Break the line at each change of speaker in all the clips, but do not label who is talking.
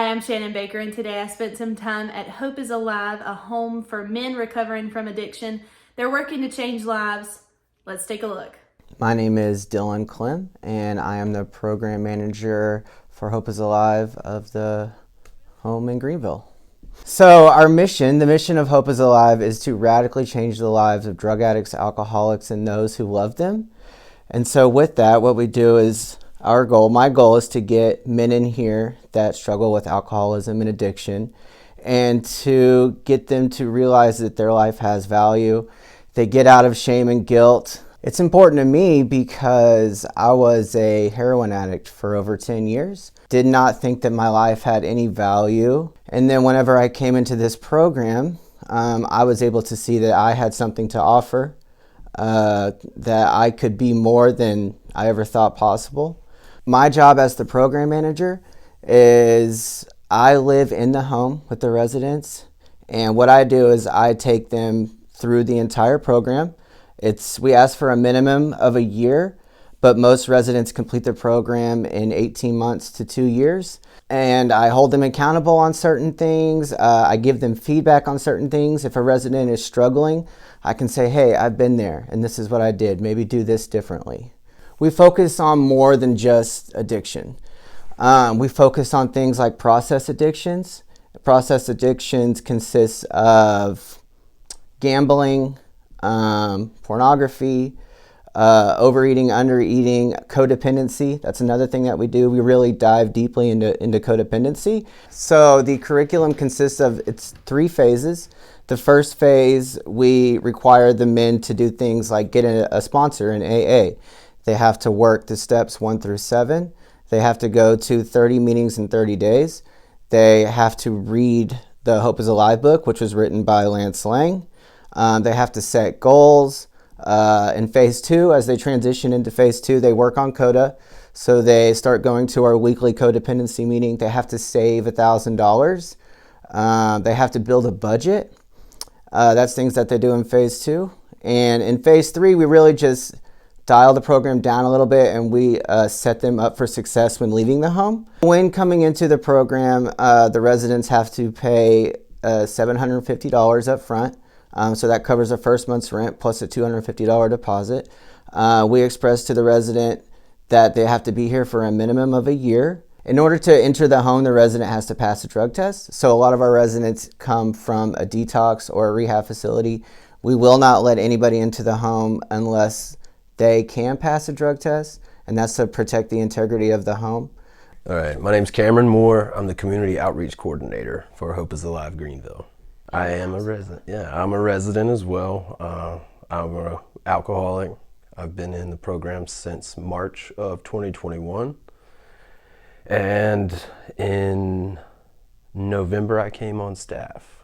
Hi, I'm Shannon Baker, and today I spent some time at Hope is Alive, a home for men recovering from addiction. They're working to change lives. Let's take a look.
My name is Dylan Clem, and I am the program manager for Hope is Alive of the home in Greenville. So our mission, the mission of Hope is Alive, is to radically change the lives of drug addicts, alcoholics, and those who love them. And so with that, what we do is my goal is to get men in here that struggle with alcoholism and addiction and to get them to realize that their life has value. They get out of shame and guilt. It's important to me because I was a heroin addict for over 10 years. Did not think that my life had any value. And then whenever I came into this program, I was able to see that I had something to offer, that I could be more than I ever thought possible. My job as the program manager is I live in the home with the residents, and what I do is I take them through the entire program. We ask for a minimum of a year, but most residents complete the program in 18 months to 2 years. And I hold them accountable on certain things. I give them feedback on certain things. If a resident is struggling, I can say, hey, I've been there and this is what I did. Maybe do this differently. We focus on more than just addiction. We focus on things like process addictions. Process addictions consist of gambling, pornography, overeating, undereating, codependency. That's another thing that we do. We really dive deeply into codependency. So the curriculum consists of, it's 3 phases. The first phase, we require the men to do things like get a sponsor in AA. They have to work the steps 1 through 7. They have to go to 30 meetings in 30 days. They have to read the Hope is Alive book, which was written by Lance Lang. They have to set goals. In phase 2, as they transition into phase 2, they work on CODA. So they start going to our weekly codependency meeting. They have to save $1,000. They have to build a budget. That's things that they do in phase 2. And in phase 3, we really just dial the program down a little bit, and we set them up for success when leaving the home. When coming into the program, the residents have to pay $750 up front. So that covers the first month's rent plus a $250 deposit. We express to the resident that they have to be here for a minimum of a year. In order to enter the home, the resident has to pass a drug test. So a lot of our residents come from a detox or a rehab facility. We will not let anybody into the home unless they can pass a drug test, and that's to protect the integrity of the home.
All right, my name's Cameron Moore. I'm the Community Outreach Coordinator for Hope is Alive Greenville. I am a resident. Yeah, I'm a resident as well. I'm an alcoholic. I've been in the program since March of 2021. And in November, I came on staff.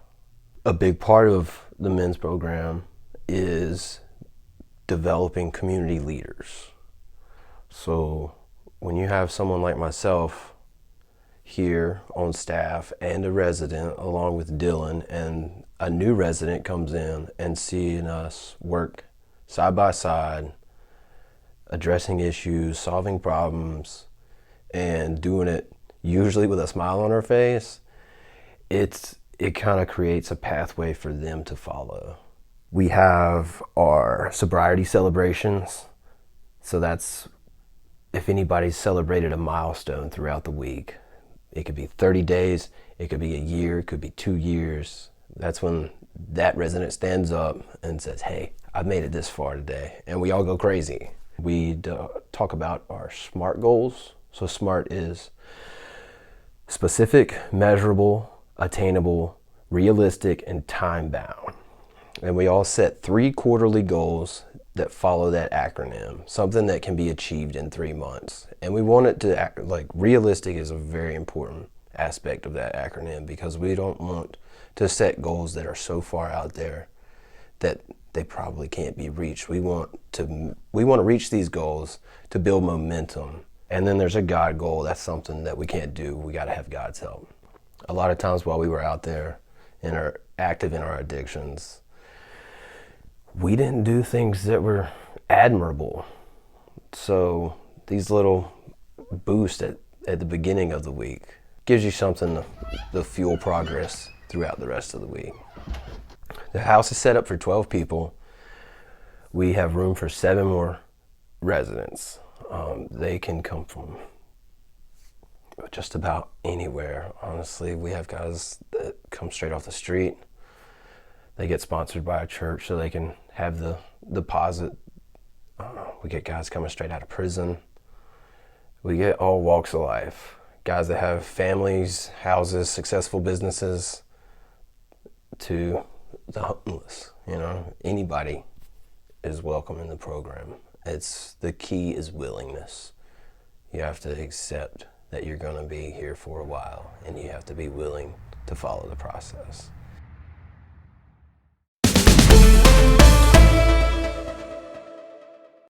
A big part of the men's program is developing community leaders. So when you have someone like myself here on staff and a resident along with Dylan, and a new resident comes in and seeing us work side by side, addressing issues, solving problems, and doing it usually with a smile on our face, it kind of creates a pathway for them to follow. We have our sobriety celebrations. So that's if anybody's celebrated a milestone throughout the week. It could be 30 days, it could be a year, it could be 2 years. That's when that resident stands up and says, hey, I've made it this far today. And we all go crazy. We talk about our SMART goals. So SMART is specific, measurable, attainable, realistic, and time-bound. And we all set 3 quarterly goals that follow that acronym, something that can be achieved in 3 months. And we want it to act like realistic is a very important aspect of that acronym, because we don't want to set goals that are so far out there that they probably can't be reached. We want to reach these goals to build momentum. And then there's a God goal. That's something that we can't do. We got to have God's help. A lot of times while we were out there and are active in our addictions, we didn't do things that were admirable. So these little boosts at the beginning of the week gives you something to fuel progress throughout the rest of the week. The house is set up for 12 people. We have room for 7 more residents. They can come from just about anywhere. Honestly, we have guys that come straight off the street. They get sponsored by a church so they can have the deposit. We get guys coming straight out of prison. We get all walks of life. Guys that have families, houses, successful businesses, to the homeless. You know, anybody is welcome in the program. The key is willingness. You have to accept that you're going to be here for a while, and you have to be willing to follow the process.